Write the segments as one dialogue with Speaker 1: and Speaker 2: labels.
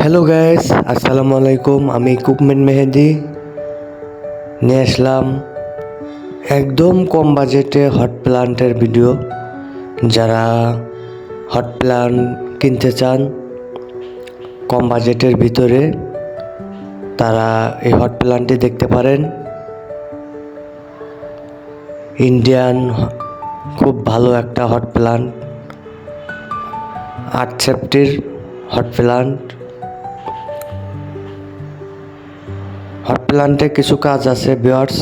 Speaker 1: Hello guys, আসসালামু আলাইকুম। আমি ইকুইপমেন্ট মেহেদি নিয়ে আসলাম একদম কম বাজেটে হট প্লান্টের ভিডিও। যারা হট প্লান্ট কিনতে চান কম বাজেটের ভিতরে, তারা এই হট প্লান্টটি দেখতে পারেন। ইন্ডিয়ান খুব ভালো একটা হট প্লান্ট, 8 সেফটির হট প্লান্ট। হট প্লান্টে কিছু কাজ আছে ভিউয়ার্স,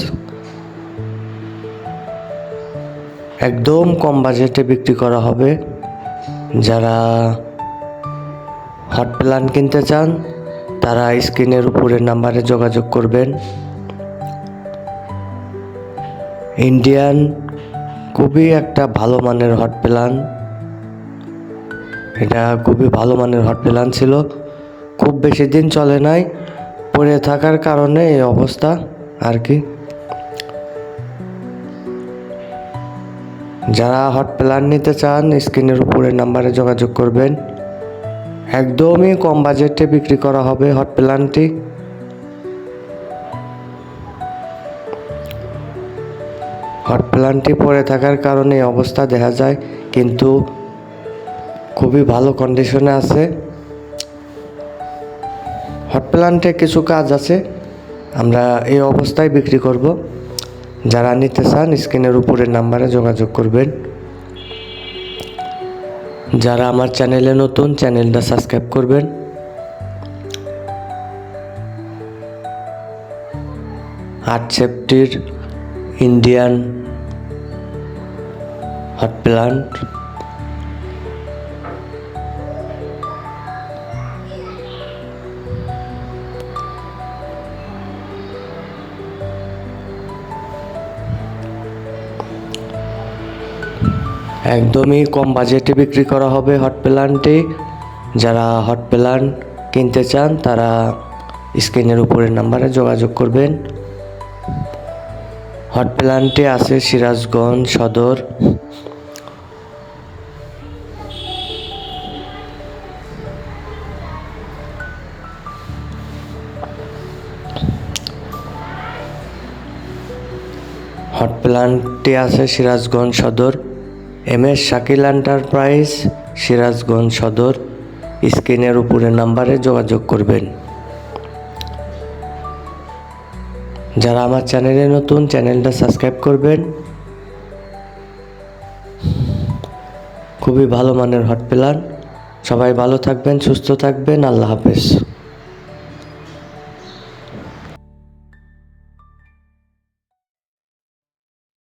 Speaker 1: একদম কম বাজেটে বিক্রি করা হবে। যারা হট প্লান্ট কিনতে চান তারা স্ক্রিনের উপরের নাম্বারে যোগাযোগ করবেন। ইন্ডিয়ান খুবই একটা ভালো মানের হট প্লান্ট, এটা খুবই ভালো মানের হট প্লান্ট ছিল, খুব বেশি দিন চলে নাই, পড়ে থাকার কারণে এই অবস্থা আর কি। যারা হট প্লান্ট নিতে চান স্ক্রিনের উপরের নাম্বারে যোগাযোগ করবেন। একদমই কম বাজেটে বিক্রি করা হবে হট প্লান্টটি। হট প্লান্টটি পড়ে থাকার কারণে এই অবস্থা দেখা যায়, কিন্তু খুবই ভালো কন্ডিশনে আছে। হট প্লান্টে কিছু কাজ আছে, আমরা এই অবস্থায় বিক্রি করব। যারা নিতে চান স্ক্রিনের উপরের নাম্বারে যোগাযোগ করবেন। যারা আমার চ্যানেলে নতুন, চ্যানেলটা সাবস্ক্রাইব করবেন। আট সেফটির ইন্ডিয়ান হট প্লান্ট, একদমই কম বাজেটে বিক্রি করা হবে হট প্লান্টটি। যারা হট প্লান্ট কিনতে চান তারা স্ক্রিনের উপরের নাম্বারে যোগাযোগ করবেন। হট প্লান্টটি আছে সিরাজগঞ্জ সদর। হট প্লান্টটি আছে সিরাজগঞ্জ সদর, MS শাকিল এন্টারপ্রাইজ, সিরাজগঞ্জ সদর। স্ক্রিনের উপরের নাম্বারে যোগাযোগ করবেন। যারা আমার চ্যানেলে নতুন, চ্যানেলটা সাবস্ক্রাইব করবেন। খুবই ভালো মানের হট প্লান্ট। সবাই ভালো থাকবেন, সুস্থ থাকবেন। আল্লাহ হাফেজ।